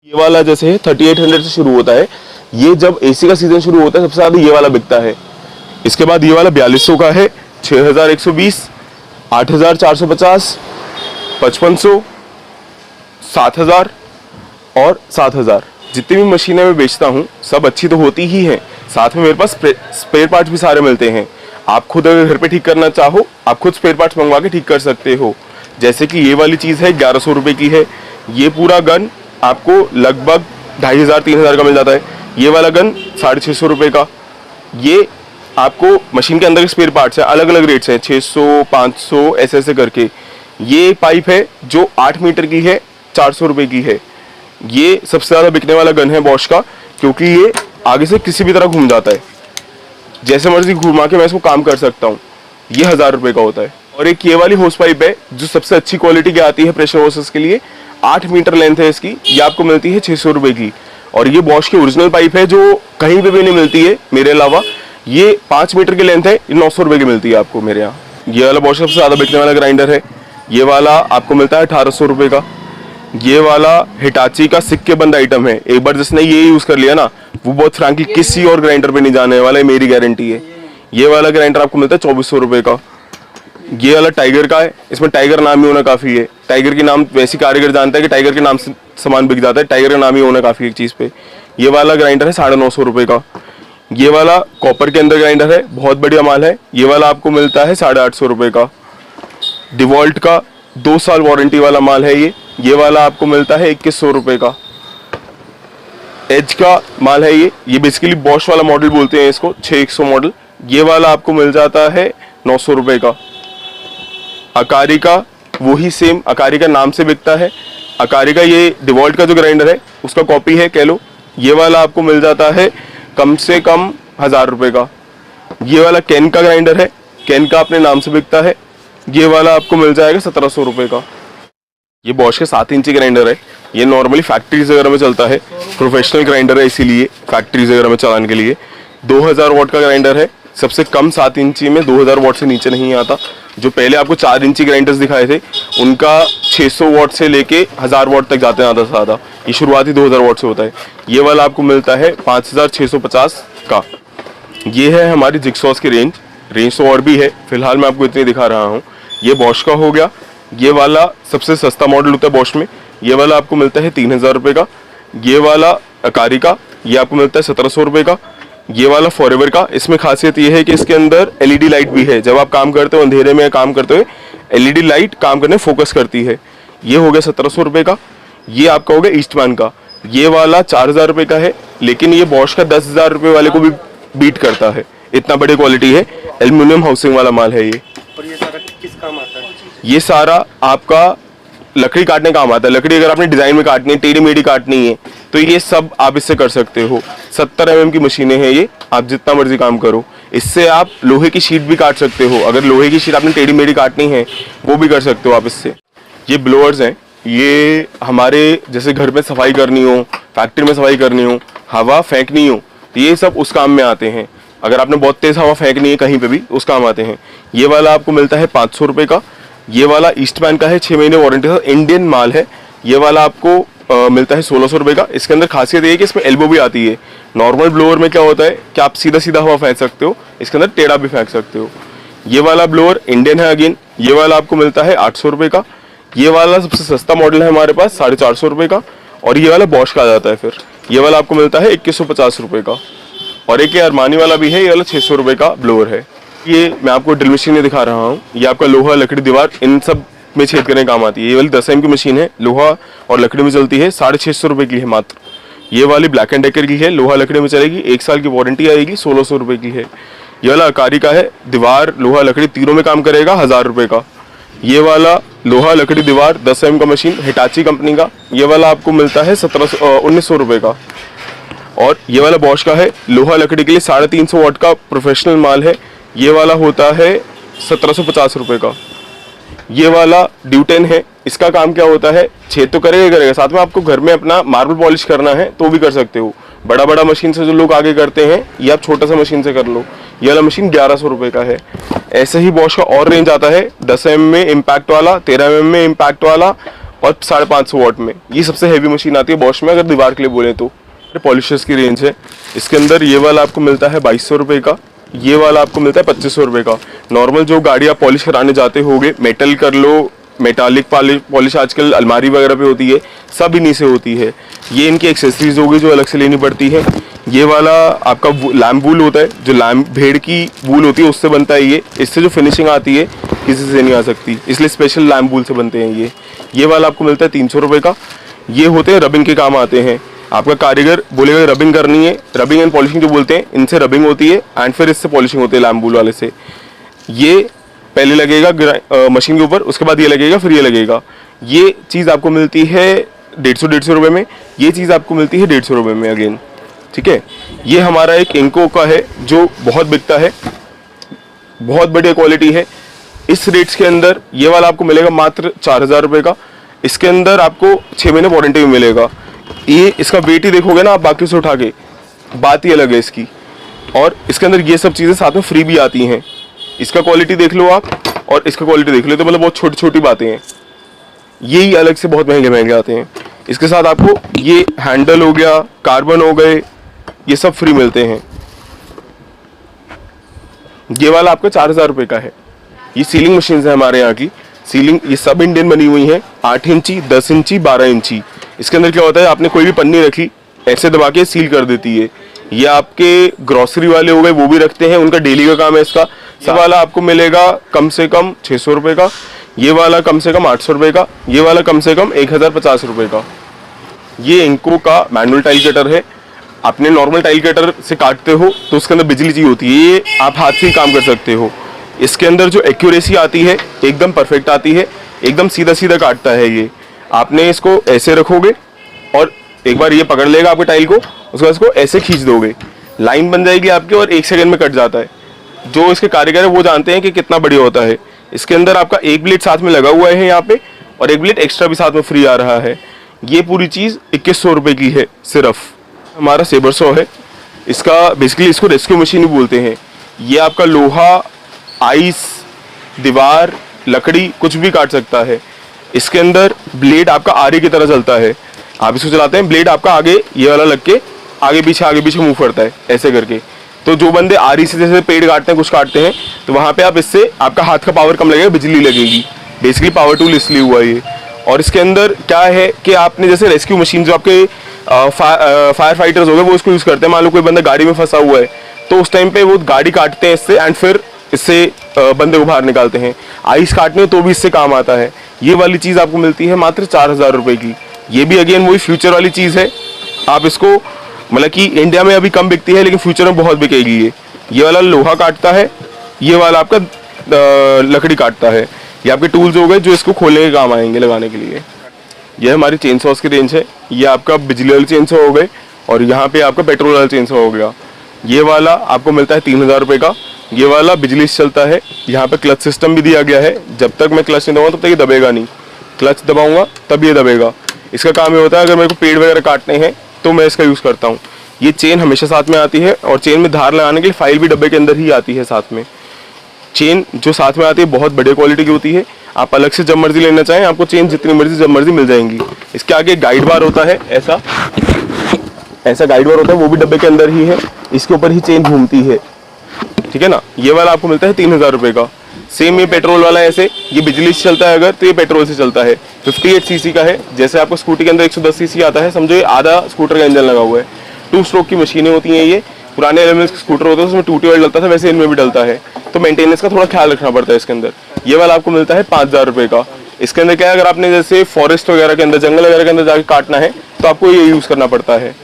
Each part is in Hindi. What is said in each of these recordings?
ये वाला जैसे है 3800 से शुरू होता है। ये जब एसी का सीजन शुरू होता है सबसे ज्यादा ये वाला बिकता है। इसके बाद ये वाला 4200 का है, 6120, 8450, 5500, 7000 और 7000। जितनी भी मशीनें मैं बेचता हूँ सब अच्छी तो होती ही हैं, साथ में मेरे पास स्पेयर पार्ट्स भी सारे मिलते हैं। आप खुद अगर घर पे ठीक करना चाहो आप खुद स्पेयर पार्ट्स मंगवा के ठीक कर सकते हो। जैसे कि ये वाली चीज़ है 1100 रुपये की है। ये पूरा गन आपको लगभग 2500-3000 का मिल जाता है। ये वाला गन 650 रुपये का। ये आपको मशीन के अंदर के स्पेयर पार्ट्स है, अलग अलग रेट्स हैं, 600, 500 ऐसे ऐसे करके। ये पाइप है जो 8 मीटर की है, 400 रुपये की है। ये सबसे ज़्यादा बिकने वाला गन है बॉश का, क्योंकि ये आगे से किसी भी तरह घूम जाता है, जैसे मर्जी घुमा के मैं इसको काम कर सकता हूँ। ये 1000 रुपये का होता है। और एक ये वाली होस पाइप है जो सबसे अच्छी क्वालिटी की आती है प्रेशर होसेस के लिए, 8 मीटर लेंथ है इसकी। ये आपको मिलती है 600 रुपये की। और ये बॉश की ओरिजिनल पाइप है जो कहीं पे भी नहीं मिलती है मेरे अलावा। ये 5 मीटर की लेंथ है, ये 900 रुपये की मिलती है आपको मेरे यहाँ। ये वाला बॉश सबसे ज़्यादा बिकने वाला ग्राइंडर है। ये वाला आपको मिलता है 1800 रुपये का। ये वाला हिटाची का सिक्के बंद आइटम है। एक बार जिसने ये यूज़ कर लिया ना, वो बहुत फ्रैंकली किसी और ग्राइंडर पे नहीं जाने वाला है, मेरी गारंटी है। ये वाला ग्राइंडर आपको मिलता है 2400 रुपये का। ये वाला टाइगर का है, इसमें टाइगर नाम ही होना काफ़ी है। टाइगर के नाम वैसी कारीगर जानता है कि टाइगर के नाम से सामान बिक जाता है, टाइगर का नाम ही होना काफ़ी है एक चीज़ पे। ये वाला ग्राइंडर है 950 रुपये का। ये वाला कॉपर के अंदर ग्राइंडर है, बहुत बढ़िया माल है। ये वाला आपको मिलता है 850 रुपये का। डिवॉल्ट का 2 साल वारंटी वाला माल है ये वाला आपको मिलता है 2100 रुपये का। एज का माल है ये बेसिकली बॉश वाला मॉडल बोलते हैं इसको, 6100 मॉडल। ये वाला आपको मिल जाता है 900 रुपये का। अकारी का वही सेम अकारी का नाम से बिकता है। अकारी का ये डिवॉल्ट का जो ग्राइंडर है उसका कॉपी है कह लो। ये वाला आपको मिल जाता है कम से कम 1000 रुपये का। ये वाला कैन का ग्राइंडर है, कैन का अपने नाम से बिकता है। ये वाला आपको मिल जाएगा 1700 रुपये का। ये बॉश के 7 इंची ग्राइंडर है। ये नॉर्मली फैक्ट्रीज वगैरह में चलता है, प्रोफेशनल ग्राइंडर है इसीलिए फैक्ट्रीज वगैरह में चलाने के लिए। 2000 वाट का ग्राइंडर है। सबसे कम 7 इंची में 2000 वाट से नीचे नहीं आता। जो पहले आपको 4 इंची ग्राइंडर्स दिखाए थे उनका 600 वाट से लेके 1000 वाट तक जाते हैं ज़्यादा से ज़्यादा। ये शुरुआती 2000 वाट से होता है। ये वाला आपको मिलता है 5650 का। ये है हमारी जिगसॉस की रेंज तो और भी है, फिलहाल मैं आपको इतनी दिखा रहा हूँ। ये बॉश का हो गया। ये वाला सबसे सस्ता मॉडल होता है बॉश में। ये वाला आपको मिलता है 3000 रुपये का। ये वाला अकारी का ये आपको मिलता है 1700 रुपये का। ये वाला फॉरएवर का, इसमें खासियत ये है कि इसके अंदर एलईडी लाइट भी है। जब आप काम करते हो अंधेरे में काम करते हुए एलईडी लाइट काम करने फोकस करती है। ये हो गया 1700 रुपये का। ये आपका हो गया ईस्टमैन का। ये वाला 4000 रुपये का है, लेकिन ये बॉश का 10,000 रुपये वाले को भी बीट करता है, इतना बड़ी क्वालिटी है। एल्यूमिनियम हाउसिंग वाला माल है ये। और ये सारा किस काम आता है? ये सारा आपका लकड़ी काटने काम आता है। लकड़ी अगर आपने डिजाइन में काटनी है, टेढ़ी मेढ़ी काटनी है, तो ये सब आप इससे कर सकते हो। 70 mm की मशीनें हैं ये, आप जितना मर्जी काम करो। इससे आप लोहे की शीट भी काट सकते हो। अगर लोहे की शीट आपने टेढ़ी मेढ़ी काटनी है वो भी कर सकते हो आप इससे। ये ब्लोअर्स हैं, ये हमारे जैसे घर में सफाई करनी हो, फैक्ट्री में सफाई करनी हो, हवा फेंकनी हो, तो ये सब उस काम में आते हैं। अगर आपने बहुत तेज हवा फेंकनी है कहीं पे भी, उस काम आते हैं। ये वाला आपको मिलता है 500 रुपये का। ये वाला ईस्टमैन का है, 6 महीने वारंटी का, इंडियन माल है। ये वाला आपको मिलता है 1600 रुपये का। इसके अंदर खासियत ये है कि इसमें एल्बो भी आती है। नॉर्मल ब्लोअर में क्या होता है कि आप सीधा सीधा हवा फेंक सकते हो, इसके अंदर टेढ़ा भी फेंक सकते हो। ये वाला ब्लोअर इंडियन है अगेन। ये वाला आपको मिलता है 800 रुपये का। ये वाला सबसे सस्ता मॉडल है हमारे पास, 450 रुपये का। और ये वाला बॉश का आ जाता है फिर। ये वाला आपको मिलता है 2150 रुपये का। और एक ये अरमानी वाला भी है, ये वाला 600 रुपये का ब्लोअर है। ये मैं आपको ड्रिल मशीन दिखा रहा हूँ। ये आपका लोहा, लकड़ी, दीवार इन सब में छेद करने काम आती है। ये वाली 10 mm की मशीन है, लोहा और लकड़ी में चलती है, 650 रुपये की है मात्र। ये वाली ब्लैक एंड डेकर की है, लोहा लकड़ी में चलेगी, 1 साल की वारंटी आएगी, 1600 रुपये की है। ये वाला अकारी का है, दीवार लोहा लकड़ी तीनों में काम करेगा, 1000 रुपये का। ये वाला लोहा लकड़ी दीवार 10 mm का मशीन, हिटाची कंपनी का। ये वाला आपको मिलता है 1900 रुपये का। और ये वाला बॉश का है, लोहा लकड़ी के लिए 350 वाट का प्रोफेशनल माल है। ये वाला होता है 1750 रुपये का। ये वाला ड्यूटेन है। इसका काम क्या होता है, छेद तो करेगा, साथ में आपको घर में अपना मार्बल पॉलिश करना है तो भी कर सकते हो। बड़ा मशीन से जो लोग आगे करते हैं, ये आप छोटा सा मशीन से कर लो। ये वाला मशीन 1100 रुपये का है। ऐसे ही बॉश का और रेंज आता है, 10 mm में इम्पैक्ट वाला, 13 mm में इम्पैक्ट वाला और 550 वॉट में। ये सबसे हैवी मशीन आती है बॉश में, अगर दीवार के लिए बोले तो। पॉलिशर्स की रेंज है, इसके अंदर ये वाला आपको मिलता है 2200 रुपये का, ये वाला आपको मिलता है 2500 रुपये का। नॉर्मल जो गाड़ी आप पॉलिश कराने जाते होगे, मेटल कर लो, मेटालिक पॉलिश आजकल अलमारी वगैरह पे होती है, सब इन्हीं से होती है। ये इनकी एक्सेसरीज होगी जो अलग से लेनी पड़ती है। ये वाला आपका लैम्प वूल होता है, जो लैम्प भेड़ की वूल होती है उससे बनता है ये। इससे जो फिनिशिंग आती है किसी से नहीं आ सकती, इसलिए स्पेशल लैम्प वूल से बनते हैं ये वाला आपको मिलता है 300 रुपये का। ये होते हैं रबिंग के काम आते हैं। आपका कारीगर बोलेगा रबिंग करनी है, रबिंग एंड पॉलिशिंग जो बोलते हैं, इनसे रबिंग होती है एंड फिर इससे पॉलिशिंग होती है लैम्प वूल वाले से। ये पहले लगेगा मशीन के ऊपर, उसके बाद ये लगेगा, फिर ये लगेगा। ये चीज़ आपको मिलती है 150 रुपये में, ये चीज़ आपको मिलती है 150 रुपये में अगेन, ठीक है। ये हमारा एक इंको का है जो बहुत बिकता है, बहुत बढ़िया क्वालिटी है। इस रेट्स के अंदर ये वाला आपको मिलेगा मात्र 4000 रुपये का। इसके अंदर आपको 6 महीने वारंटी भी मिलेगा। ये इसका वेट ही देखोगे ना आप बाकी से उठा के, बात ही अलग है इसकी। और इसके अंदर ये सब चीज़ें साथ में फ्री भी आती हैं। इसका क्वालिटी देख लो आप और इसका क्वालिटी देख लो, तो मतलब बहुत छोटी छोटी बातें हैं। यही अलग से बहुत महंगे महंगे आते हैं। इसके साथ आपको ये हैंडल हो गया, कार्बन हो गए, ये सब फ्री मिलते हैं। ये वाला आपका 4000 रुपये का है। ये सीलिंग मशीन है हमारे यहाँ की। सीलिंग ये सब इंडियन बनी हुई हैं, 8 इंची, 10 इंची, 12 इंची। इसके अंदर क्या होता है, आपने कोई भी पन्नी रखी, ऐसे दबा के सील कर देती है। ये आपके ग्रोसरी वाले हो गए, वो भी रखते हैं, उनका डेली का काम है इसका। सब वाला आपको मिलेगा कम से कम 600 रुपये का, ये वाला कम से कम 800 रुपये का, ये वाला कम से कम 1050 रुपये का। ये इंको का मैनुअल टाइल कटर है। आपने नॉर्मल टाइल कटर से काटते हो तो उसके अंदर बिजली चाहिए होती है, ये आप हाथ से ही काम कर सकते हो। इसके अंदर जो एक्यूरेसी आती है एकदम परफेक्ट आती है, एकदम सीधा सीधा काटता है ये। आपने इसको ऐसे रखोगे और एक बार ये पकड़ लेगा आपके टाइल को, उसके बाद इसको ऐसे खींच दोगे, लाइन बन जाएगी आपकी और 1 सेकंड में कट जाता है। जो इसके कारीगर है वो जानते हैं कि कितना बढ़िया होता है। इसके अंदर आपका एक ब्लेड साथ में लगा हुआ है यहाँ पे, और एक ब्लेड एक्स्ट्रा भी साथ में फ्री आ रहा है। ये पूरी चीज़ 2100 रुपये की है सिर्फ। हमारा सेबर सॉ है, इसका बेसिकली इसको रेस्क्यू मशीन ही बोलते हैं। ये आपका लोहा, आइस, दीवार, लकड़ी कुछ भी काट सकता है। इसके अंदर ब्लेड आपका आरी की तरह चलता है। आप इसको चलाते हैं, ब्लेड आपका आगे ये वाला लग के आगे पीछे मूव करता है ऐसे करके। तो जो बंदे आरी से जैसे पेड़ काटते हैं, कुछ काटते हैं, तो वहाँ पे आप इससे आपका हाथ का पावर कम लगेगा, बिजली लगेगी। बेसिकली पावर टूल इसलिए हुआ ये। और इसके अंदर क्या है कि आपने जैसे रेस्क्यू मशीन जो आपके फायर फाइटर्स हो गए वो इसको यूज़ करते हैं। मान लो कोई बंदा गाड़ी में फंसा हुआ है तो उस टाइम पे वो गाड़ी काटते हैं इससे, एंड फिर इससे बंदे को बाहर निकालते हैं। आइस काटने तो भी इससे काम आता है। ये वाली चीज़ आपको मिलती है मात्र 4000 रुपये की। ये भी अगेन वही फ्यूचर वाली चीज़ है। आप इसको मतलब कि इंडिया में अभी कम बिकती है लेकिन फ्यूचर में बहुत बिकेगी ये वाला लोहा काटता है, ये वाला आपका लकड़ी काटता है। ये आपके टूल्स हो गए जो इसको खोलने के काम आएंगे लगाने के लिए। ये हमारी चेन सॉस की रेंज है। ये आपका बिजली वाले चेन सॉ हो गए और यहाँ पे आपका पेट्रोल वाला चेन सॉ हो गया। ये वाला आपको मिलता है 3000 रुपये का। ये वाला बिजली से चलता है। यहाँ पे क्लच सिस्टम भी दिया गया है। जब तक मैं क्लच नहीं दबाऊंगा तब तक ये दबेगा नहीं, क्लच दबाऊंगा तब ये दबेगा। इसका काम ये होता है अगर मेरे को पेड़ वगैरह काटने हैं तो मैं इसका यूज़ करता हूँ। ये चेन हमेशा साथ में आती है और चेन में धार लगाने के लिए फाइल भी डब्बे के अंदर ही आती है साथ में। चेन जो साथ में आती है बहुत बढ़िया क्वालिटी की होती है। आप अलग से जब मर्जी लेना चाहें आपको चेन जितनी मर्जी जब मर्जी मिल जाएंगी। इसके आगे गाइड बार होता है, ऐसा गाइड बार होता है, वो भी डब्बे के अंदर ही है। इसके ऊपर ही चेन घूमती है, ठीक है ना। ये वाला आपको मिलता है 3000 रुपये का। सेम ये पेट्रोल वाला है, ऐसे ये बिजली से चलता है अगर तो ये पेट्रोल से चलता है। 58 सीसी का है। जैसे आपको स्कूटी के अंदर 110 सीसी आता है, समझो ये आधा स्कूटर का इंजन लगा हुआ है। 2 स्ट्रोक की मशीनें होती हैं। ये पुराने एलएमएस के स्कूटर होते हैं उसमें टूटी ऑयल डलता था, वैसे इनमें भी डलता है, तो मेंटेनेंस का थोड़ा ख्याल रखना पड़ता है इसके अंदर। ये वाला आपको मिलता है 5000 रुपये का। इसके अंदर क्या है, अगर आपने जैसे फॉरेस्ट वगैरह के अंदर, जंगल वगैरह के अंदर जाकर काटना है तो आपको ये यूज़ करना पड़ता है।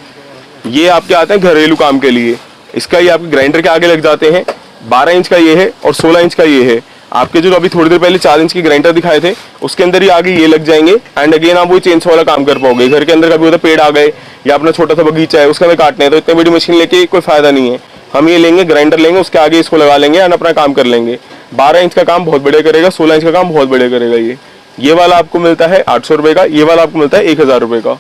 ये आपके आते हैं घरेलू काम के लिए। इसका ये आपके ग्राइंडर के आगे लग जाते हैं। 12 इंच का ये है और 16 इंच का ये है। आपके जो अभी थोड़ी देर पहले 4 इंच के ग्राइंडर दिखाए थे उसके अंदर ही आगे ये लग जाएंगे एंड अगेन आप वो चेन वाला काम कर पाओगे। घर के अंदर कभी होता पेड़ आ गए या अपना छोटा सा बगीचा है उसके अंदर काटने हैं तो इतनी बड़ी मशीन लेके कोई फायदा नहीं है। हम ये लेंगे, ग्राइंडर लेंगे, उसके आगे इसको लगा लेंगे एंड अपना काम कर लेंगे। 12 इंच का काम बहुत बढ़िया करेगा, 16 इंच का काम बहुत बढ़िया करेगा। ये वाला आपको मिलता है 800 रुपये का। ये वाला आपको मिलता है 1000 रुपये का।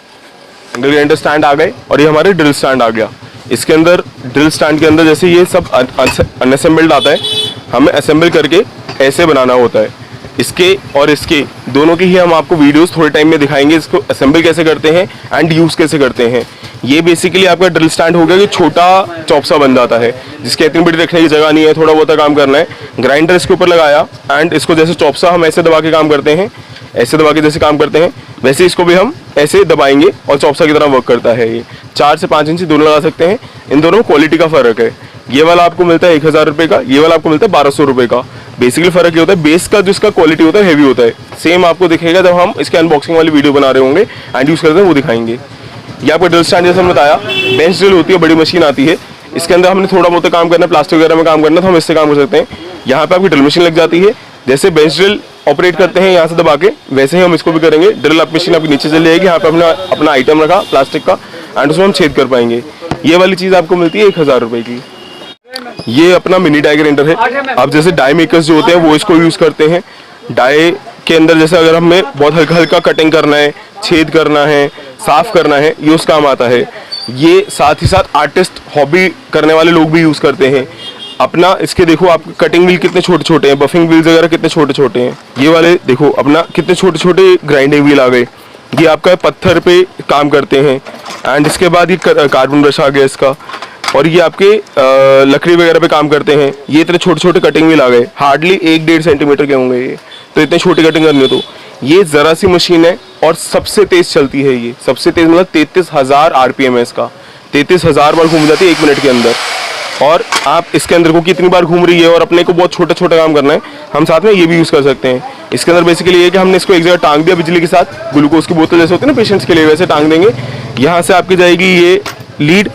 ग्राइंडर स्टैंड आ गए और ये हमारे ड्रिल स्टैंड आ गया। इसके अंदर ड्रिल स्टैंड के अंदर जैसे ये सब अनअसेंबल्ड आता है, हमें असेंबल करके ऐसे बनाना होता है। इसके और इसके दोनों की ही हम आपको वीडियोस थोड़े टाइम में दिखाएंगे, इसको असेंबल कैसे करते हैं एंड यूज़ कैसे करते हैं। ये बेसिकली आपका ड्रिल स्टैंड हो गया कि छोटा चॉपसा बन जाता है, जिसके इतनी बड़ी रखने की जगह नहीं है, थोड़ा बहुत काम करना है। ग्राइंडर इसके ऊपर लगाया एंड इसको जैसे चॉपसा हम ऐसे दबा के काम करते हैं, ऐसे दबा के जैसे काम करते हैं, वैसे इसको भी हम ऐसे दबाएंगे और चॉपसा की तरह वर्क करता है। ये 4 से 5 इंच दोनों लगा सकते हैं। इन दोनों क्वालिटी का फ़र्क है। ये वाला आपको मिलता है 1000 रुपये का, ये वाला आपको मिलता है 1200 रुपये का। बेसिकली फ़र्क ये होता है बेस का जो इसका क्वालिटी होता है हैवी होता है। सेम आपको दिखेगा जब हम इसके अनबॉक्सिंग वाली वीडियो बना रहे होंगे एंड यूज़ करते हैं, वो दिखाएंगे। ये आपका ड्रिल स्टैंड जैसे हमने बताया, बेंच ड्रिल होती है, बड़ी मशीन आती है। इसके अंदर हमने थोड़ा बहुत काम करना है, प्लास्टिक वगैरह में काम करना है, तो हम इससे काम कर सकते हैं। यहाँ पे आपकी ड्रिल मशीन लग जाती है, जैसे बेंच ड्रिल ऑपरेट करते हैं यहाँ से दबा के, वैसे ही हम इसको भी करेंगे। ड्रिल मशीन आपकी नीचे चली जाएगी, यहाँ पे अपना आइटम रखा प्लास्टिक का एंड उसमें हम छेद कर पाएंगे। ये वाली चीज़ आपको मिलती है 1000 रुपये की। ये अपना मिनी डाई ग्राइंडर है। अब जैसे डाई मेकर्स जो होते हैं वो इसको यूज़ करते हैं। डाई के अंदर जैसे अगर हमें बहुत हल्का हल्का कटिंग करना है, छेद करना है, साफ करना है, ये उस काम आता है। ये साथ ही साथ आर्टिस्ट हॉबी करने वाले लोग भी यूज़ करते हैं अपना। इसके देखो आप कटिंग व्हील कितने छोटे छोटे हैं, बफिंग व्हील्स वगैरह कितने छोटे छोटे हैं। ये वाले देखो अपना कितने छोटे छोटे ग्राइंडिंग व्हील आ गए। ये आपका पत्थर पे काम करते हैं एंड इसके बाद ये कार्बन ब्रश आ गया इसका, और ये आपके लकड़ी वगैरह पे काम करते हैं। ये इतने छोटे छोटे कटिंग व्हील आ गए, हार्डली 1-1.5 सेंटीमीटर के होंगे ये, तो इतने छोटी कटिंग करनी हो तो ये ज़रा सी मशीन है और सबसे तेज़ चलती है। ये सबसे तेज़ मतलब 33,000 RPM है इसका, 33,000 बार घूम जाती है 1 मिनट के अंदर। और आप इसके अंदर को कितनी बार घूम रही है और अपने को बहुत छोटा छोटा काम करना है, हम साथ में ये भी यूज़ कर सकते हैं। इसके अंदर बेसिकली ये है कि हमने इसको एक जगह टांग दिया बिजली के साथ, ग्लूकोज की बोतल जैसे होती है ना पेशेंट्स के लिए, वैसे टांग देंगे। यहाँ से आपकी जाएगी ये लीड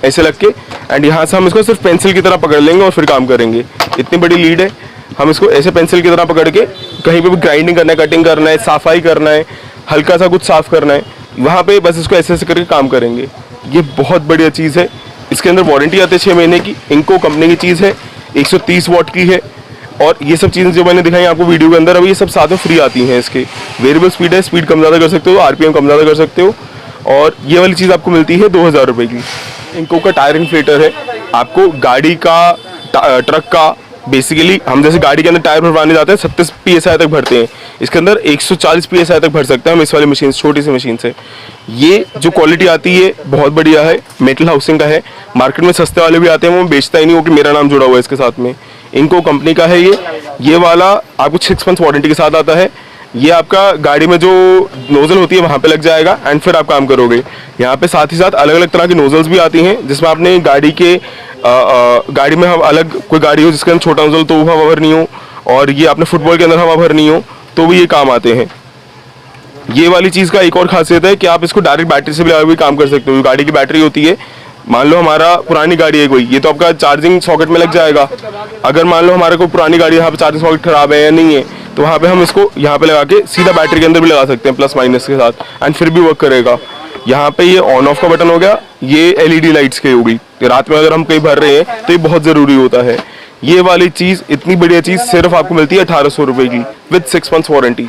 ऐसे लग के एंड यहाँ से हम इसको सिर्फ पेंसिल की तरह पकड़ लेंगे और फिर काम करेंगे। इतनी बड़ी लीड है, हम इसको ऐसे पेंसिल की तरह पकड़ के कहीं पे भी ग्राइंडिंग करना है, कटिंग करना है, सफाई करना है, हल्का सा कुछ साफ करना है, वहाँ पे बस इसको ऐसे ऐसे करके काम करेंगे। ये बहुत बढ़िया चीज़ है। इसके अंदर वारंटी आती है 6 महीने की। इनको कंपनी की चीज़ है, 130 वॉट की है। और ये सब चीज़ें जो मैंने दिखाई आपको वीडियो के अंदर, अभी ये सब साथ में फ्री आती हैं। इसके वेरिएबल स्पीड है, स्पीड कम ज़्यादा कर सकते हो, RPM कम ज़्यादा कर सकते हो। और ये वाली चीज़ आपको मिलती है 2000 रुपये की। इनको का टायर इन्फ्लेटर है। आपको गाड़ी का ट्रक का बेसिकली हम जैसे गाड़ी के अंदर टायर भरवाने जाते हैं 37 PSI तक भरते हैं, इसके अंदर 140 PSI तक भर सकते हैं हम इस वाली मशीन, छोटी सी मशीन से। ये जो क्वालिटी आती है बहुत बढ़िया है, मेटल हाउसिंग का है। मार्केट में सस्ते वाले भी आते हैं, वो बेचता ही नहीं हो कि मेरा नाम जुड़ा हुआ है इसके साथ में। इनको कंपनी का है ये वाला आपको 6 मंथ्स वारंटी के साथ आता है। ये आपका गाड़ी में जो नोजल होती है वहाँ पे लग जाएगा एंड फिर आप काम करोगे। यहाँ पे साथ ही साथ अलग अलग तरह की नोजल्स भी आती हैं, जिसमें आपने गाड़ी के गाड़ी में हम अलग कोई गाड़ी हो जिसके अंदर छोटा नोजल तो वो हवा भरनी हो, और ये आपने फुटबॉल के अंदर हवा भरनी हो तो भी ये काम आते हैं। ये वाली चीज़ का एक और खासियत है कि आप इसको डायरेक्ट बैटरी से भी काम कर सकते हो। गाड़ी की बैटरी होती है, मान लो हमारा पुरानी गाड़ी है कोई, ये तो आपका चार्जिंग सॉकेट में लग जाएगा। अगर मान लो हमारा कोई पुरानी गाड़ी यहाँ पे चार्जिंग सॉकेट खराब है या नहीं है, तो वहाँ पे हम इसको यहाँ पे लगा के सीधा बैटरी के अंदर भी लगा सकते हैं प्लस माइनस के साथ, एंड फिर भी वर्क करेगा। यहाँ पे ये ऑन ऑफ का बटन हो गया, ये LED लाइट्स की होगी, रात में अगर हम कहीं भर रहे हैं तो ये बहुत ज़रूरी होता है। ये वाली चीज़ इतनी बढ़िया चीज़ सिर्फ आपको मिलती है 1800 रुपये की विद 6 मंथ्स वारंटी।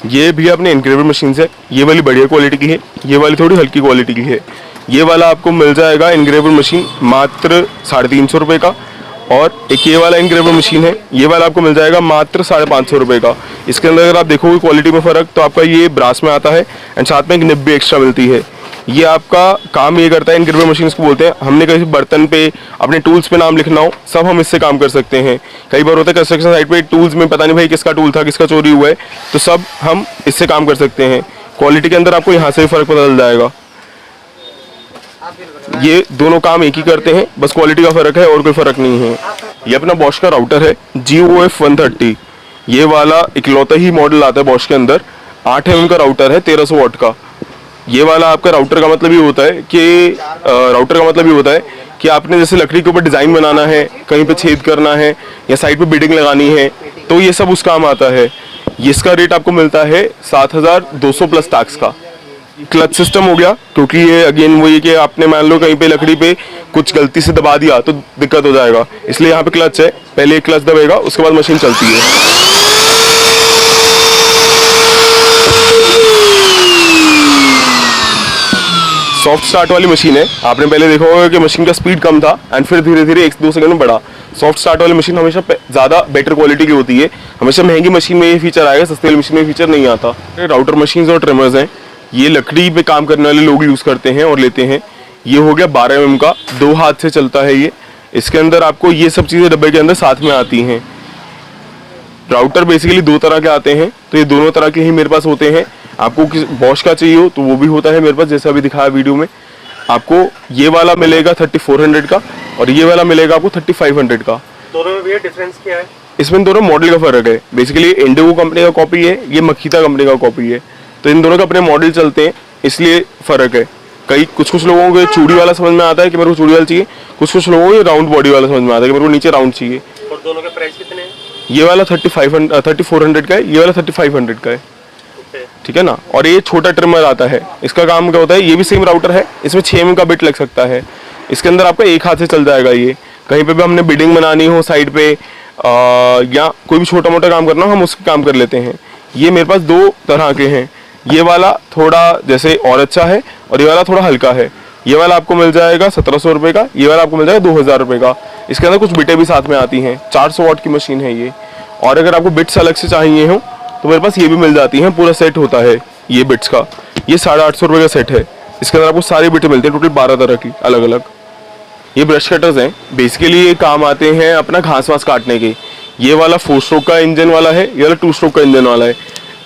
ये भी अपने इनक्रेडिबल मशीन है, ये वाली बढ़िया क्वालिटी की है, ये वाली थोड़ी हल्की क्वालिटी की है। ये वाला आपको मिल जाएगा इनग्रेवर मशीन मात्र 350 रुपये का, और एक ये वाला इनग्रेवर मशीन है, ये वाला आपको मिल जाएगा मात्र 550 रुपये का। इसके अंदर अगर आप देखोगे क्वालिटी में फ़र्क, तो आपका ये ब्रास में आता है एंड साथ में एक निब भी एक्स्ट्रा मिलती है। ये आपका काम ये करता है, इनग्रेवर मशीन इसको बोलते हैं। हमने कहीं बर्तन पे अपने टूल्स पे नाम लिखना हो, सब हम इससे काम कर सकते हैं। कई बार होता है कंस्ट्रक्शन साइट पे टूल्स में पता नहीं भाई किसका टूल था, किसका चोरी हुआ है, तो सब हम इससे काम कर सकते हैं। क्वालिटी के अंदर आपको यहाँ से भी फ़र्क पता चल जाएगा। ये दोनों काम एक ही करते हैं, बस क्वालिटी का फ़र्क है और कोई फ़र्क नहीं है। ये अपना बॉश का राउटर है GOF 130, ये वाला इकलौता ही मॉडल आता है बॉश के अंदर। 8 mm का राउटर है 1300 वाट का। ये वाला आपका राउटर का मतलब ये होता है कि आपने जैसे लकड़ी के ऊपर डिज़ाइन बनाना है, कहीं पे छेद करना है या साइड पे बिडिंग लगानी है, तो ये सब उस काम आता है। इसका रेट आपको मिलता है 7200 प्लस टैक्स का। क्लच सिस्टम हो गया, क्योंकि ये अगेन वही कि आपने मान लो कहीं पे लकड़ी पे कुछ गलती से दबा दिया तो दिक्कत हो जाएगा, इसलिए यहाँ पे क्लच है। पहले एक क्लच दबेगा, उसके बाद मशीन चलती है। सॉफ्ट स्टार्ट वाली मशीन है। आपने पहले देखा होगा कि मशीन का स्पीड कम था एंड फिर धीरे धीरे 1-2 सेकंड में बढ़ा। सॉफ्ट स्टार्ट वाली मशीन हमेशा ज़्यादा बेटर क्वालिटी की होती है। हमेशा महंगी मशीन में ये फीचर आएगा, सस्ती वाली मशीन में फीचर नहीं आता। राउटर मशीन्स और ट्रिमर्स हैं, ये लकड़ी पे काम करने वाले लोग यूज़ करते हैं और लेते हैं। ये हो गया 12 mm का, 2 हाथ से चलता है ये। इसके अंदर आपको ये सब चीज़ें डब्बे के अंदर साथ में आती हैं। राउटर बेसिकली 2 तरह के आते हैं, तो ये दोनों तरह के ही मेरे पास होते हैं। आपको किस बॉश का चाहिए हो तो वो भी होता है मेरे पास, जैसा अभी दिखाया वीडियो में। आपको ये वाला मिलेगा 3400 का और ये वाला मिलेगा आपको 3500 का। दोनों में भैया डिफरेंस क्या है? इसमें दोनों मॉडल का फर्क है। बेसिकली इंडिगो कंपनी का कॉपी है, ये मकीता कंपनी का कॉपी है, तो इन दोनों का अपने मॉडल चलते हैं, इसलिए फर्क है। कई कुछ लोगों को चूड़ी वाला समझ में आता है कि मेरे को चूड़ी वाला चाहिए, कुछ लोगों को राउंड बॉडी वाला समझ में आता है कि मेरे को नीचे राउंड चाहिए। और दोनों के प्राइस कितने हैं? ये वाला 3400 का है, ये वाला 3500 का है, ठीक है ना। और ये छोटा ट्रिमर आता है, इसका काम क्या होता है, ये भी सेम राउटर है, इसमें 6 mm का बिट लग सकता है। इसके अंदर आपका एक हाथ से चल जाएगा ये। कहीं पे भी हमने बिडिंग बनानी हो साइड पे या कोई भी छोटा मोटा काम करना हो, हम उसका काम कर लेते हैं। ये मेरे पास 2 तरह के हैं, ये वाला थोड़ा जैसे और अच्छा है और ये वाला थोड़ा हल्का है। ये वाला आपको मिल जाएगा 1700 रुपये का, ये वाला आपको मिल जाएगा 2000 रुपये का। इसके अंदर कुछ बिटें भी साथ में आती हैं। 400 वाट की मशीन है ये। और अगर आपको बिट्स अलग से चाहिए हो तो मेरे पास ये भी मिल जाती हैं, पूरा सेट होता है ये बिट्स का। ये 850 रुपये का सेट है। इसके अंदर आपको सारी बिटें मिलती हैं, टोटल 12 तरह की अलग अलग। ये ब्रश कटर्स हैं, बेसिकली ये काम आते हैं अपना घास वास काटने के। ये वाला 4 स्ट्रोक का इंजन वाला है, ये वाला 2 स्ट्रोक का इंजन वाला है।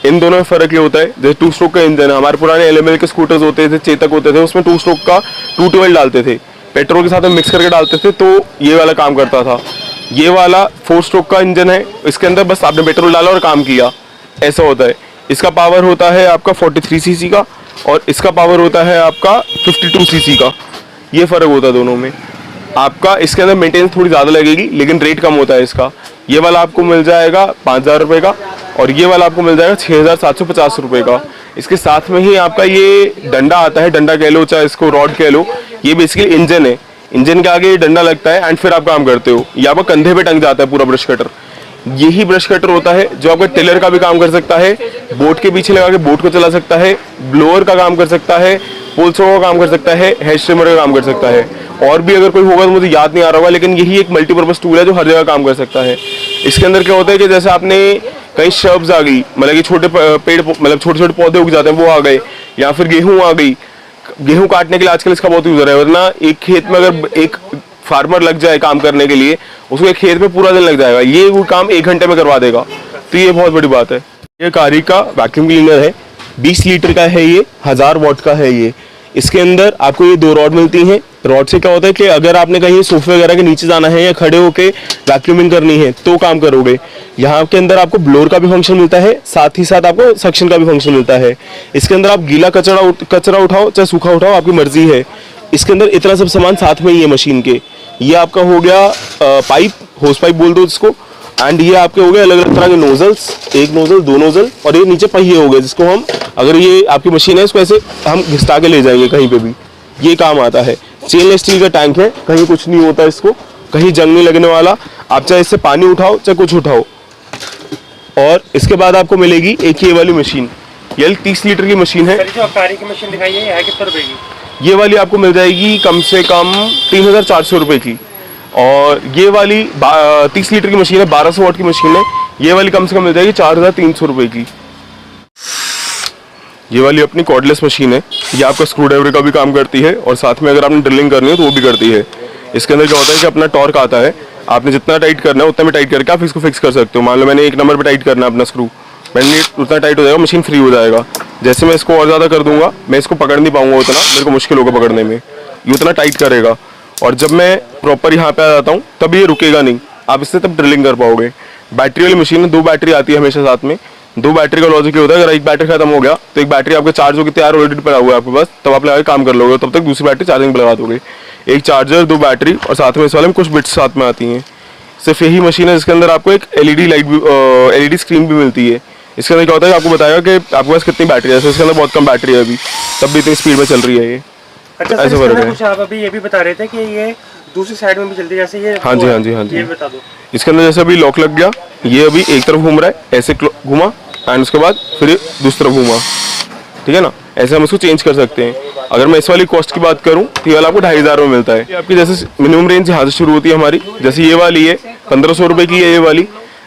इन दोनों में फ़र्क ये होता है, जैसे 2 स्ट्रोक का इंजन है, हमारे पुराने LML के स्कूटर्स होते थे, चेतक होते थे, उसमें 2 स्ट्रोक का 212 डालते थे, पेट्रोल के साथ में मिक्स करके डालते थे, तो ये वाला काम करता था। ये वाला 4 स्ट्रोक का इंजन है, इसके अंदर बस आपने पेट्रोल डाला और काम किया, ऐसा होता है। इसका पावर होता है आपका 43 cc का और इसका पावर होता है आपका 52 cc का। ये फ़र्क होता है दोनों में। आपका इसके अंदर मेंटेनेंस थोड़ी ज़्यादा लगेगी लेकिन रेट कम होता है इसका। ये वाला आपको मिल जाएगा 5000 रुपये का और ये वाला आपको मिल जाएगा 6750 रुपये का। इसके साथ में ही आपका ये डंडा आता है, डंडा कह लो चाहे इसको रॉड कह लो। ये बेसिकली इंजन है, इंजन के आगे ये डंडा लगता है एंड फिर आप काम करते हो। ये आपका कंधे पे टंग जाता है पूरा ब्रश कटर। यही ब्रश कटर होता है जो आपका टिलर का भी काम कर सकता है, बोट के पीछे लगा के बोट को चला सकता है, ब्लोअर का काम कर सकता है, पोल्सो का काम कर सकता है, हेड स्ट्रिमर का काम कर सकता है। और भी अगर कोई होगा तो मुझे याद नहीं आ रहा होगा, लेकिन यही एक मल्टीपर्पज टूल है जो हर जगह काम कर सकता है। इसके अंदर क्या होता है कि जैसे आपने कहीं शर्ब्स आ गई, मतलब कि छोटे पेड़ मतलब छोटे छोटे पौधे उग जाते हैं, वो आ गए, या फिर गेहूं आ गई। गेहूं काटने के लिए आजकल इसका बहुत यूज है, वरना एक खेत में अगर एक फार्मर लग जाए काम करने के लिए, उसको एक खेत में पूरा दिन लग जाएगा, ये वो काम 1 घंटे में करवा देगा। तो ये बहुत बड़ी बात है। ये कारी का वैक्यूम क्लीनर है, 20 लीटर का है, ये 1000 वाट का है ये। इसके अंदर आपको ये 2 रॉड मिलती हैं। रॉड से क्या होता है कि अगर आपने कहीं सोफे वगैरह के नीचे जाना है या खड़े होके वैक्यूमिंग करनी है तो काम करोगे। यहाँ के अंदर आपको ब्लोअर का भी फंक्शन मिलता है, साथ ही साथ आपको सक्शन का भी फंक्शन मिलता है। इसके अंदर आप गीला कचरा उठाओ चाहे सूखा उठाओ, आपकी मर्जी है। इसके अंदर इतना सब सामान साथ में ही है मशीन के। ये आपका हो गया पाइप, होस पाइप बोल दो इसको, एंड ये आपके हो गए अलग अलग तरह के नोजल्स, 1 नोजल 2 नोजल, और ये नीचे पहिए हो गए जिसको हम, अगर ये आपकी मशीन है इसको ऐसे हम घिसटा के ले जाएंगे कहीं पे भी, ये काम आता है। स्टेनलेस स्टील का टैंक है, कहीं कुछ नहीं होता इसको, कहीं जंग नहीं लगने वाला। आप चाहे इससे पानी उठाओ चाहे कुछ उठाओ। और इसके बाद आपको मिलेगी एक ये वाली मशीन, ये 30 लीटर की मशीन है। सर जो कारी की मशीन दिखाई है कितने रुपए की? ये वाली आपको मिल जाएगी कम से कम 3400 रुपये की। और ये वाली 30 लीटर की मशीन है, 1200 वाट की मशीन है। ये वाली कम से कम मिल जाएगी 4300 रुपये की। ये वाली अपनी कॉर्डलेस मशीन है, ये आपका स्क्रू ड्राइवर का भी काम करती है और साथ में अगर आपने ड्रिलिंग करनी है तो वो भी करती है। इसके अंदर क्या होता है कि अपना टॉर्क आता है, आपने जितना टाइट करना है उतना में टाइट करके आप इसको फिक्स कर सकते हो। मान लो मैंने 1 नंबर पे टाइट करना है अपना स्क्रू, मैंने उतना टाइट हो जाएगा, मशीन फ्री हो जाएगा। जैसे मैं इसको और ज़्यादा कर दूंगा, मैं इसको पकड़ नहीं पाऊंगा उतना, मेरे को मुश्किल होगा पकड़ने में, ये उतना टाइट करेगा। और जब मैं प्रॉपर यहाँ पे आ जाता हूँ तब ये रुकेगा नहीं, आप इससे तब ड्रिलिंग कर पाओगे। बैटरी वाली मशीन में 2 बैटरी आती है हमेशा साथ में। 2 बैटरी का लॉजिक ये होता है, अगर एक बैटरी खत्म हो गया तो एक बैटरी आपका चार्ज होकर तैयार ऑलरेडी पड़ा हुआ है आपके पास, तब आप लगा काम कर लोगे, तब तक दूसरी बैटरी चार्जिंग पर लगा दोगे। एक चार्जर, 2 बैटरी और साथ में इस वाले में कुछ बिट्स साथ में आती हैं। सिर्फ यही मशीन है जिसके अंदर आपको एक LED लाइट भी, LED स्क्रीन भी मिलती है। इसके अंदर क्या होता है आपको बताएगा कि आपके पास कितनी बैटरी है। इसके अंदर बहुत कम बैटरी है अभी, तब भी इतनी स्पीड में चल रही है ये। अच्छा सर, इसके अंदर कुछ आप अभी ये भी बता रहे थे कि ये दूसरी साइड में भी चलती है, जैसे ये। हाँ जी, हाँ जी, हाँ जी, ये बता दो। इसके अंदर जैसे अभी लॉक लग गया, ये अभी एक तरफ घूम रहा है, ऐसे घूमा एंड उसके बाद फिर दूसरी तरफ घूमा, ठीक है ना। ऐसे हम इसको चेंज कर सकते हैं। अगर मैं इस वाली कॉस्ट की बात करूं तो ये वाला आपको 2500 में मिलता है। ये आपकी जैसे मिनिमम रेंज यहाँ से शुरू होती है हमारी, जैसे ये वाली है 1500 रुपये की है ये वाली।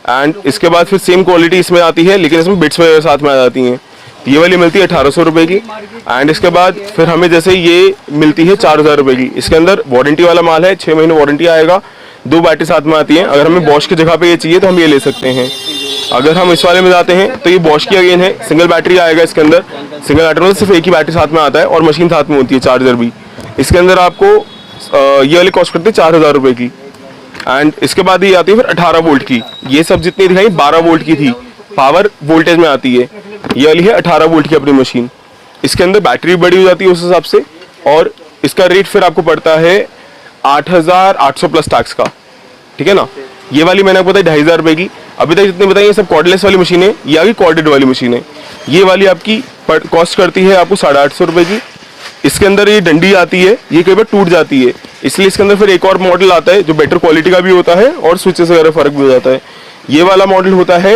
एंड इसके बाद फिर सेम क्वालिटी इसमें आती है, लेकिन इसमें बिट्स वगैरह साथ में आ जाती हैं। ये वाली मिलती है 1800 रुपये की। एंड इसके बाद फिर हमें जैसे ये मिलती है 4000 रुपये की। इसके अंदर वारंटी वाला माल है, 6 महीने वारंटी आएगा, 2 बैटरी साथ में आती हैं। अगर हमें बॉश की जगह पे ये चाहिए तो हम ये ले सकते हैं। अगर हम इस वाले में जाते हैं तो ये बॉश की अगेन है, सिंगल बैटरी आएगा इसके अंदर। सिंगल बैटरी में सिर्फ एक ही बैटरी साथ में आता है और मशीन साथ में होती है, चार्जर भी। इसके अंदर आपको ये वाली कॉस्ट करती है 4000 रुपये की। एंड इसके बाद ये आती है फिर 18 वोल्ट की। ये सब जितनी दिखाई 12 वोल्ट की थी, पावर वोल्टेज में आती है। ये वाली है 18 वोल्ट की अपनी मशीन। इसके अंदर बैटरी बड़ी हो जाती है उस हिसाब से, और इसका रेट फिर आपको पड़ता है 8800 प्लस टैक्स का, ठीक है ना। ये वाली मैंने आपको बताई 2500 रुपये की। अभी तक जितने बताई ये सब कॉर्डलेस वाली मशीन है, ये आगे कॉर्डेड वाली मशीन है। ये वाली आपकी कॉस्ट करती है आपको 850 रुपये की। इसके अंदर ये डंडी आती है, ये कई बार टूट जाती है, इसलिए इसके अंदर फिर एक और मॉडल आता है जो बेटर क्वालिटी का भी होता है और स्विचेस वगैरह फर्क भी हो जाता है। ये वाला मॉडल होता है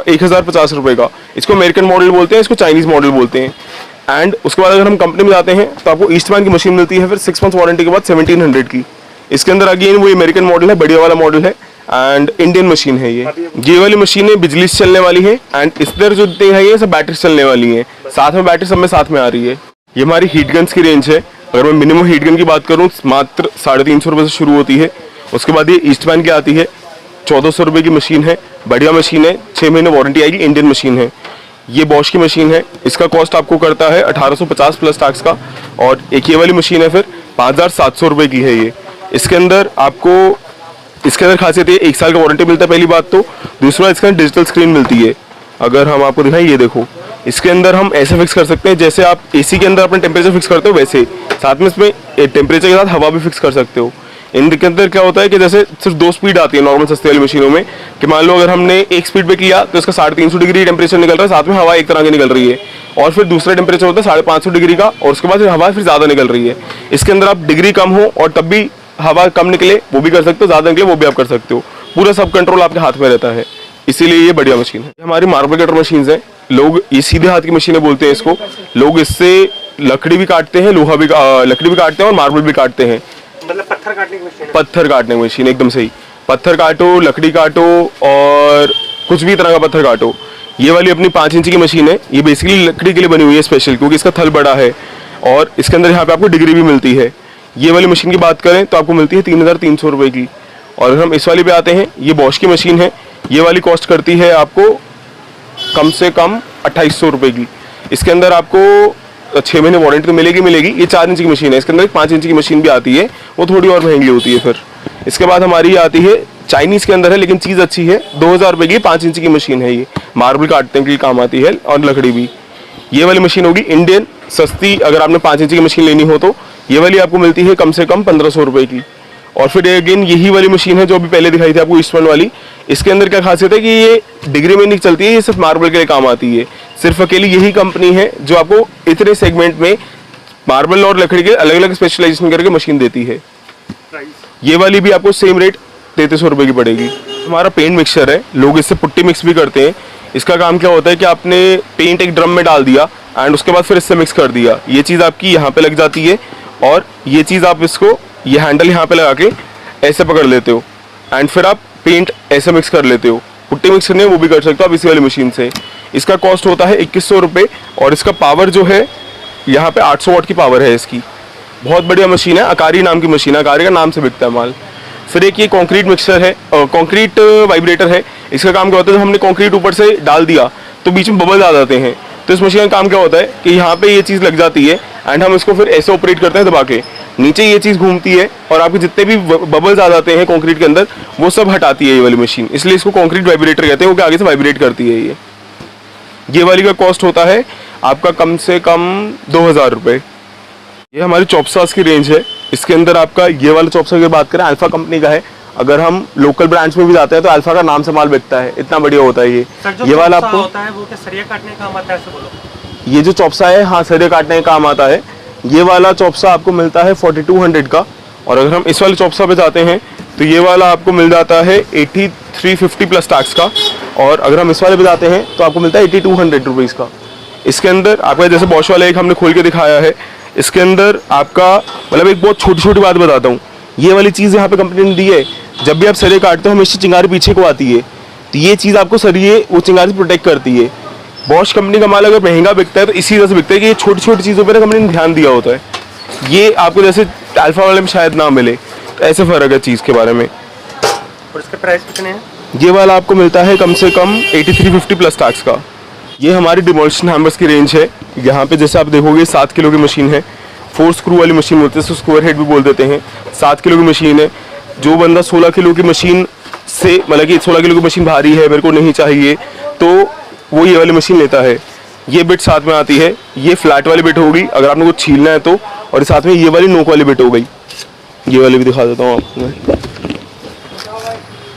1050 रुपये का। इसको अमेरिकन मॉडल बोलते हैं, इसको चाइनीज मॉडल बोलते हैं। एंड उसके बाद अगर हम कंपनी में जाते हैं तो आपको ईस्टमैन की मशीन मिलती है फिर 6 मंथ वारंटी के बाद 1700 की। इसके अंदर अगेन वो अमेरिकन मॉडल है, बढ़िया वाला मॉडल है। एंड इंडियन मशीन है ये वाली मशीनें बिजली से चलने वाली है। एंड इस तरह जो है ये सब बैटरी से चलने वाली है, साथ में बैटरी सब में साथ में आ रही है। ये हमारी हीट गन्स की रेंज है। अगर मैं मिनिमम हीट गन की बात करूँ मात्र 350 रुपये से शुरू होती है। उसके बाद ये ईस्टमैन की आती है, 1400 रुपये की मशीन है, बढ़िया मशीन है, 6 महीने वारंटी आएगी, इंडियन मशीन है। ये बॉश की मशीन है, इसका कॉस्ट आपको करता है 1850 प्लस टैक्स का। और एक ये वाली मशीन है फिर 5700 रुपये की है ये। इसके अंदर खासियत है 1 साल का वारंटी मिलता है पहली बात तो। दूसरा इसके अंदर डिजिटल स्क्रीन मिलती है। अगर हम आपको दिखाएं, ये देखो, इसके अंदर हम ऐसे फिक्स कर सकते हैं जैसे आप एसी के अंदर अपना टेम्परेचर फिक्स करते हो, वैसे साथ में इसमें टेम्परेचर के साथ हवा भी फिक्स कर सकते हो। इनके अंदर क्या होता है कि जैसे सिर्फ 2 स्पीड आती है नॉर्मल सस्ती वाली मशीनों में, कि मान लो अगर हमने 1 स्पीड पे किया तो इसका 350 डिग्री टेम्परेचर निकल रहा है, साथ में हवा एक तरह की निकल रही है। और फिर दूसरा टेम्परेचर होता है 550 डिग्री का, और उसके बाद फिर हवा फिर ज़्यादा निकल रही है। इसके अंदर आप डिग्री कम हो और तब भी हवा कम निकले वो भी कर सकते हो, ज़्यादा निकले वो भी आप कर सकते हो। पूरा सब कंट्रोल आपके हाथ में रहता है, इसीलिए ये बढ़िया मशीन है। हमारी मार्बल कटर मशीन है, लोग ये सीधे हाथ की मशीनें बोलते हैं इसको। लोग इससे लकड़ी भी काटते हैं, लकड़ी भी काटते हैं और मार्बल भी काटते हैं। मतलब पत्थर काटने की मशीन है। पत्थर काटने की मशीन, एकदम सही। पत्थर काटो, लकड़ी काटो और कुछ भी तरह का पत्थर काटो। ये वाली अपनी 5 इंच की मशीन है। ये बेसिकली लकड़ी के लिए बनी हुई है स्पेशल, क्योंकि इसका थल बड़ा है और इसके अंदर यहाँ पे आपको डिग्री भी मिलती है। ये वाली मशीन की बात करें तो आपको मिलती है 3300 रुपये की। और अगर हम इस वाली पे आते हैं, ये बॉश की मशीन है। ये वाली कॉस्ट करती है आपको कम से कम 2800 रुपये की। इसके अंदर आपको 6 महीने वारंटी तो मिलेगी। ये 4 इंच की मशीन है, इसके अंदर एक 5 इंच की मशीन भी आती है, वो थोड़ी और महंगी होती है फिर। इसके बाद हमारी आती है चाइनीज़ के अंदर है, लेकिन चीज़ अच्छी है, 2000 रुपये की 5 इंच की मशीन है। ये मार्बल काटने के लिए काम आती है और लकड़ी भी। ये वाली मशीन होगी इंडियन सस्ती। अगर आपने 5 इंच की मशीन लेनी हो तो ये वाली आपको मिलती है कम से कम 1500 रुपये की। और फिर अगेन यही वाली मशीन है जो अभी पहले दिखाई थी आपको, ईस्टमैन वाली। इसके अंदर क्या खासियत है कि ये डिग्री में नहीं चलती है, ये सिर्फ मार्बल के लिए काम आती है। सिर्फ अकेली यही कंपनी है जो आपको इतने सेगमेंट में मार्बल और लकड़ी के अलग अलग स्पेशलाइजेशन करके मशीन देती है। ये वाली भी आपको सेम रेट 3300 रुपये की पड़ेगी। हमारा पेंट मिक्सचर है, लोग इससे पुट्टी मिक्स भी करते हैं। इसका काम क्या होता है कि आपने पेंट एक ड्रम में डाल दिया एंड उसके बाद फिर इससे मिक्स कर दिया। ये चीज़ आपकी यहाँ पे लग जाती है और ये चीज़ आप इसको ये हैंडल यहाँ पे लगा के ऐसे पकड़ लेते हो एंड फिर आप पेंट ऐसे मिक्स कर लेते हो। पुट्टी मिक्स करनी है वो भी कर सकते हो आप इसी वाली मशीन से। इसका कॉस्ट होता है 2100 रुपये और इसका पावर जो है यहाँ पे 800 वाट की पावर है इसकी। बहुत बढ़िया मशीन है, अकारी नाम की मशीन है, अकारी का नाम से बिकता है माल। फिर एक ये कंक्रीट मिक्सर है, कंक्रीट वाइब्रेटर है। इसका काम क्या होता है, जब हमने कंक्रीट ऊपर से डाल दिया तो बीच में बबल्स आ जाते हैं। तो इस मशीन का काम क्या होता है कि यहाँ पे ये चीज़ लग जाती है एंड हम इसको फिर ऐसे ऑपरेट करते हैं दबा के, नीचे ये चीज़ घूमती है और आपके जितने भी बबल्स आ जाते हैं कंक्रीट के अंदर वो सब हटाती है ये वाली मशीन। इसलिए इसको कंक्रीट वाइब्रेटर कहते हैं, वो आगे से वाइब्रेट करती है। ये वाली का कॉस्ट होता है आपका कम से कम 2000 रुपये। ये हमारी चॉपसास की रेंज है। इसके अंदर आपका ये वाला चॉपसा की बात करें अल्फा कंपनी का है। अगर हम लोकल ब्रांड्स में भी जाते हैं तो अल्फा का नाम से माल बिकता है, इतना बढ़िया होता है ये वाला आपको होता है वो क्या सरिया काटने का काम आता है ऐसे बोलो। ये जो चॉपसा है हाँ सरिया काटने का काम आता है। ये वाला चॉपसा आपको मिलता है 4200 का। और अगर हम इस वाले चॉपसा पे जाते हैं तो ये वाला आपको मिल जाता है 8350 प्लस टैक्स का। और अगर हम इस वाले पे जाते हैं तो आपको मिलता है 8200 रुपीज़ का। इसके अंदर आपका जैसे बॉश वाला एक हमने खोल के दिखाया है, इसके अंदर आपका मतलब एक बहुत छोटी छोटी बात बताता हूँ। ये वाली चीज़ यहाँ पे कंपनी ने दी है, जब भी आप सरिये काटते हो हमेशा चिंगारी पीछे को आती है, तो ये चीज़ आपको सरिये वो चिंगारी से प्रोटेक्ट करती है। बॉश कंपनी का माल अगर महंगा बिकता है तो इसी वजह से बिकता है कि ये छोटी छोटी चीज़ों पर कंपनी ने ध्यान दिया होता है। ये आपको जैसे अल्फा वाले में शायद ना मिले, तो ऐसे फ़र्क है चीज़ के बारे में। और इसके प्राइस कितने हैं? ये वाला आपको मिलता है कम से कम 8350 प्लस टैक्स का। ये हमारी डिमोलिशन हैमर्स की रेंज है। यहाँ पे जैसे आप देखोगे 7 किलो की मशीन है, 4 स्क्रू वाली मशीन होती है, इसको स्क्वायर हेड भी बोल देते हैं। 7 किलो की मशीन है। जो बंदा 16 किलो की मशीन से मतलब कि 16 किलो की मशीन भारी है, मेरे को नहीं चाहिए, तो वो ये वाली मशीन लेता है। ये बिट साथ में आती है, ये फ्लैट वाली बिट होगी अगर आपने कुछ छीलना है तो, और साथ में ये वाली नोक वाली बिट हो गई। ये वाली भी दिखा देता हूँ आपको मैं।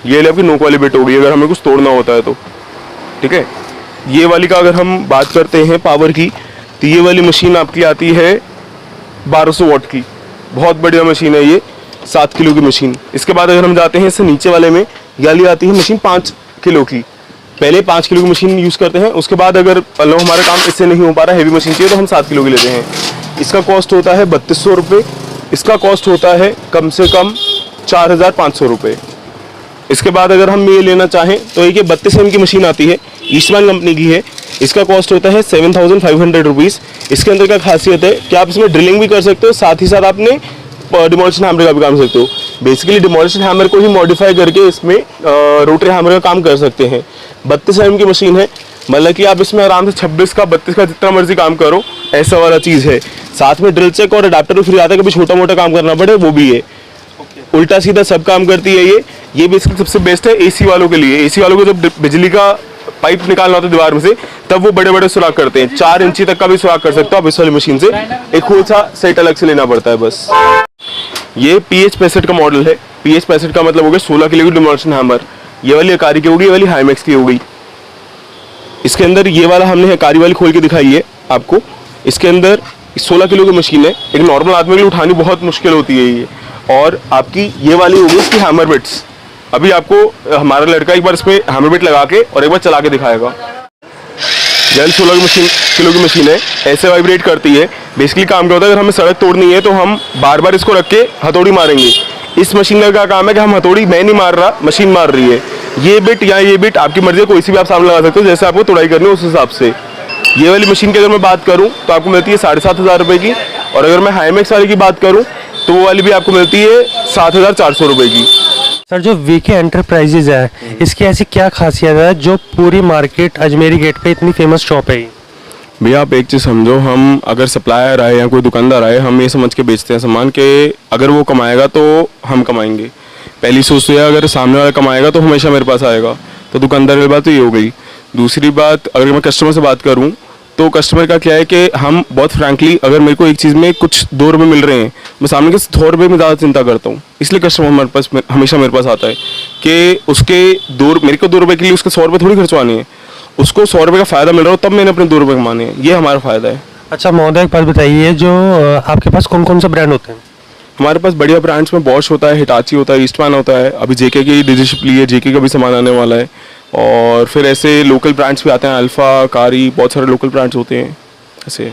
ये वाली आपकी नोक वाली बिट होगी अगर हमें कुछ तोड़ना होता है तो, ठीक है। ये वाली का अगर हम बात करते हैं पावर की, तो ये वाली मशीन आपकी आती है 1200 वाट की, बहुत बढ़िया मशीन है ये, 7 किलो की मशीन। इसके बाद अगर हम जाते हैं इससे नीचे वाले में, ये वाली आती है मशीन 5 किलो की। पहले 5 किलो की मशीन यूज़ करते हैं, उसके बाद अगर मतलब हमारा काम इससे नहीं हो पा रहा, हैवी मशीन चाहिए, तो हम 7 किलो की लेते हैं। इसका कॉस्ट होता है 3200 रुपये। इसका कॉस्ट होता है कम से कम 4500 रुपये। इसके बाद अगर हम ये लेना चाहें तो एक 32 एम की मशीन आती है, ईस्टमैन कंपनी की है। इसका कॉस्ट होता है 7500 रुपीज़। इसके अंदर क्या खासियत है कि आप इसमें ड्रिलिंग भी कर सकते हो, साथ ही साथ आपने डिमोलिशन हैमर का भी काम सकते हो। बेसिकली डिमोलिशन हैमर को ही मॉडिफाई करके इसमें रोटरी हैमर का काम कर सकते हैं। 32 एम की मशीन है, मतलब कि आप इसमें आराम से 26 का 32 का जितना मर्जी काम करो, ऐसा वाला चीज़ है। साथ में ड्रिल चेक और अडाप्टर भी फ्री आता है, कभी छोटा मोटा काम करना पड़े वो भी है। उल्टा सीधा सब काम करती है ये बेसिकली सबसे बेस्ट है एसी वालों के लिए। एसी वालों को जब बिजली का पाइप निकालना होता है दीवार में से, तब वो बड़े बड़े सुराख करते हैं। 4 इंची तक का भी सुराख कर सकते हो आप इस वाली मशीन से। एक खुद सा सेट अलग से लेना पड़ता है बस। ये PH 65 का मॉडल है। PH 65 का मतलब हो गया 16 किलो की डिमोलिशन हैमर। ये वाली अकारी की होगी, ये वाली हाईमैक्स की होगी। इसके अंदर ये वाला हमने अकारी वाली खोल के दिखाई है आपको। इसके अंदर 16 किलो की मशीन है, एक नॉर्मल आदमी के लिए उठानी बहुत मुश्किल होती है ये। और आपकी ये वाली होगी इसकी हैमर बिट्स। अभी आपको हमारा लड़का एक बार इसमें हैमर बिट लगा के और एक बार चला के दिखाएगा। ये 16 किलो की मशीन है, ऐसे वाइब्रेट करती है। बेसिकली काम क्या होता है, अगर हमें सड़क तोड़नी है तो हम बार बार इसको रख के हथौड़ी मारेंगे। इस मशीन का क्या काम है कि हम हथौड़ी मैं नहीं मार रहा, मशीन मार रही है। ये बिट या ये बिट आपकी मर्जी है, कोई सी भी आप सामने लगा सकते हो, जैसे आपको तोड़ाई करनी है उस हिसाब से। ये वाली मशीन की अगर मैं बात करूं तो आपको मिलती है 7500 रुपये की, और अगर मैं हाईमैक्स वाली की बात करूं तो वो वाली भी आपको मिलती है 7400 रुपये की। सर, जो वीके एंटरप्राइजेज है, इसकी ऐसी क्या खासियत है जो पूरी मार्केट अजमेरी गेट पे इतनी फेमस शॉप है? भैया आप एक चीज़ समझो, हम अगर सप्लायर आए या कोई दुकानदार आए, हम ये समझ के बेचते हैं सामान के अगर वो कमाएगा तो हम कमाएंगे। पहली सोच तो अगर सामने वाला कमाएगा तो हमेशा मेरे पास आएगा, तो दुकानदार की बात तो ये हो गई। दूसरी बात, अगर मैं कस्टमर से बात करूं तो कस्टमर का क्या है कि हम बहुत फ्रैंकली, अगर मेरे को एक चीज़ में कुछ 2 रुपये मिल रहे हैं, मैं सामने के 100 रुपये में ज़्यादा चिंता करता हूँ। इसलिए कस्टमर हमारे पास हमेशा मेरे पास आता है कि उसके मेरे को 2 रुपये के लिए उसके 100 रुपये थोड़ी खर्चवाने हैं, उसको 100 रुपये का फ़ायदा मिल रहा हो तब मैंने अपने 2 रुपये कमाने हैं, ये हमारा फ़ायदा है। अच्छा महोदय, एक बात बताइए, जो आपके पास कौन कौन सा ब्रांड होते हैं? हमारे पास बढ़िया ब्रांड्स में बॉश होता है, हिटाची होता है, ईस्टमैन होता है, अभी जेके की डीलरशिप ली है, जेके का भी सामान आने वाला है। और फिर ऐसे लोकल ब्रांड्स भी आते हैं, अल्फा, कारी, बहुत सारे लोकल ब्रांड्स होते हैं ऐसे।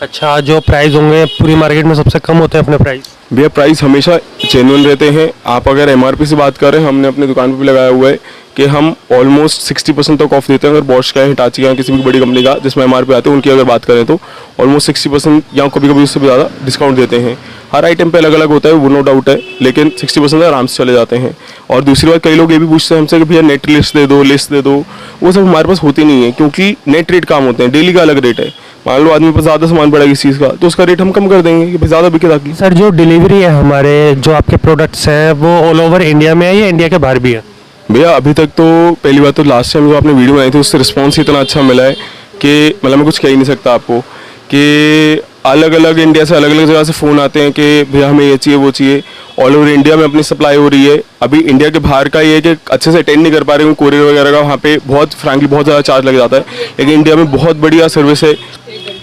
अच्छा, जो प्राइस होंगे पूरी मार्केट में सबसे कम होते हैं अपने प्राइस? भैया प्राइस हमेशा जेन्युइन रहते हैं। आप अगर MRP से बात करें, हमने अपनी दुकान पे भी लगाया हुआ है कि हम ऑलमोस्ट 60% तक ऑफ देते हैं। अगर बॉश का है, हिटाची का है, किसी भी बड़ी कंपनी का जिसमें MRP आते हैं, उनकी अगर बात करें तो ऑलमोस्ट 60% या कभी कभी उससे भी ज़्यादा डिस्काउंट देते हैं। हर आइटम पे अलग अलग होता है, वो नो डाउट है, लेकिन 60% आराम से चले जाते हैं। और दूसरी बात, कई लोग ये भी पूछते हैं हमसे कि भैया नेट लिस्ट दे दो, वो सब हमारे पास होती नहीं है, क्योंकि नेट रेट काम होते हैं, डेली का अलग रेट है। मान लो आदमी पर ज़्यादा सामान पड़ा किसी चीज़ का, तो उसका रेट हम कम कर देंगे कि भाई ज़्यादा बिके ताकि। सर, जो डिलीवरी है हमारे जो आपके प्रोडक्ट्स हैं वो ऑल ओवर इंडिया में है या इंडिया के बाहर भी है? भैया अभी तक तो पहली बात तो लास्ट टाइम जो आपने वीडियो बनाई थी उससे रिस्पॉन्स इतना अच्छा मिला है कि मतलब मैं कुछ कह ही नहीं सकता आपको, कि अलग अलग इंडिया से अलग अलग जगह से फ़ोन आते हैं कि भैया हमें ये चाहिए वो चाहिए। ऑल ओवर इंडिया में अपनी सप्लाई हो रही है। अभी इंडिया के बाहर का ये है कि अच्छे से अटेंड नहीं कर पा रहे हूँ, कोरियर वगैरह का वहाँ पे बहुत फ्रैंकली बहुत ज़्यादा चार्ज लग जाता है, लेकिन इंडिया में बहुत बढ़िया सर्विस है।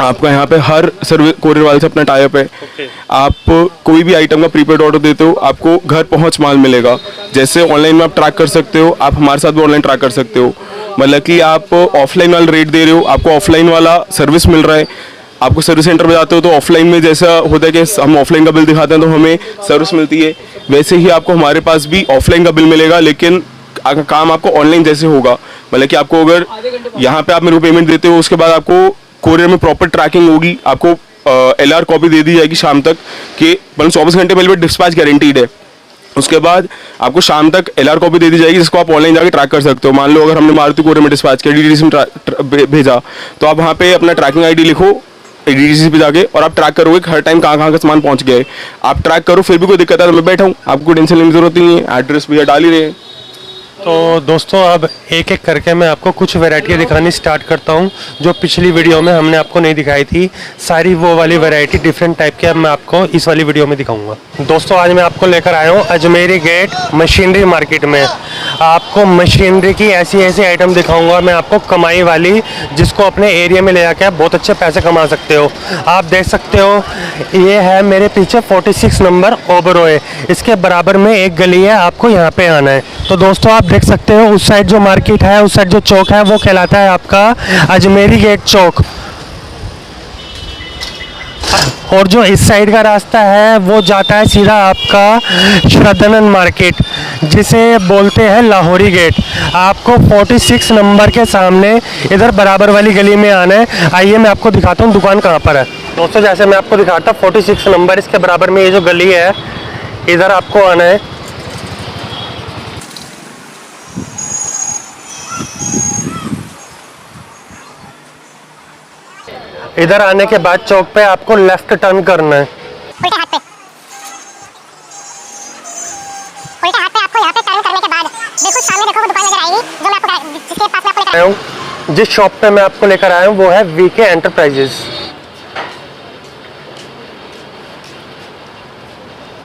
आपका यहाँ पे हर सर्विस कोरियर वाले से अपना टाई अप है। आप कोई भी आइटम का प्रीपेड ऑर्डर देते हो, आपको घर पहुँच माल मिलेगा। जैसे ऑनलाइन में आप ट्रैक कर सकते हो, आप हमारे साथ भी ऑनलाइन ट्रैक कर सकते हो। मतलब कि आप ऑफलाइन वाला रेट दे रहे हो, आपको ऑफलाइन वाला सर्विस मिल रहा है। आपको सर्विस सेंटर में जाते हो तो ऑफलाइन में जैसा होता है कि हम ऑफलाइन का बिल दिखाते हैं तो हमें सर्विस मिलती है, वैसे ही आपको हमारे पास भी ऑफलाइन का बिल मिलेगा, लेकिन काम आपको ऑनलाइन जैसे होगा। मतलब कि आपको अगर यहाँ पे आप मेरे को पेमेंट देते हो, उसके बाद आपको कोरियर में प्रॉपर ट्रैकिंग होगी, आपको LR कॉपी दे दी जाएगी शाम तक कि मतलब 24 घंटे पहले डिस्पैच गारंटीड है। उसके बाद आपको शाम तक LR कॉपी दे दी जाएगी जिसको आप ऑनलाइन जाके ट्रैक कर सकते हो। मान लो अगर हमने मारुति कोरियर में डिस्पैच किया, DTDC में भेजा, तो आप वहाँ पे अपना ट्रैकिंग ID लिखो DTDC पे जाके और आप ट्रैक करोगे कि हर टाइम कहाँ का सामान पहुँच गया है। आप ट्रैक करो, फिर भी कोई दिक्कत है तो मैं बैठा हूँ, आपको कोई टेंशन लेने की जरूरत नहीं है, एड्रेस भैया डाल ही रहे हैं। तो दोस्तों अब एक एक करके मैं आपको कुछ वैरायटियाँ दिखानी स्टार्ट करता हूँ जो पिछली वीडियो में हमने आपको नहीं दिखाई थी। सारी वो वाली वैरायटी डिफरेंट टाइप की अब मैं आपको इस वाली वीडियो में दिखाऊंगा। दोस्तों आज मैं आपको लेकर आया हूँ अजमेरी गेट मशीनरी मार्केट में। आपको मशीनरी की ऐसी ऐसी आइटम दिखाऊंगा मैं आपको, कमाई वाली, जिसको अपने एरिया में ले जाके आप बहुत अच्छे पैसे कमा सकते हो। आप देख सकते हो ये है मेरे पीछे 46 नंबर ओबरॉय, इसके बराबर में एक गली है, आपको यहाँ पे आना है। तो दोस्तों आप देख सकते हो उस साइड जो मार्केट है, उस साइड जो चौक है वो कहलाता है आपका अजमेरी गेट चौक, और जो इस साइड का रास्ता है वो जाता है सीधा आपका श्रद्धानंद मार्केट, जिसे बोलते हैं लाहौरी गेट। आपको 46 नंबर के सामने इधर बराबर वाली गली में आना है। आइए मैं आपको दिखाता हूँ दुकान कहाँ पर है। दोस्तों जैसे मैं आपको दिखाता 46 नंबर, इसके बराबर में ये जो गली है इधर आपको आना है। इधर आने के बाद चौक पे आपको लेफ्ट टर्न करना है। उल्टे हाथ पे आपको यहाँ पे टर्न करने के बाद बिल्कुल सामने देखो वो दुकान नजर आएगी जो मैं आपको जिसके पास मैं आपको लेकर जिस शॉप पे मैं आपको लेकर आया हूँ वो है VK एंटरप्राइजेस।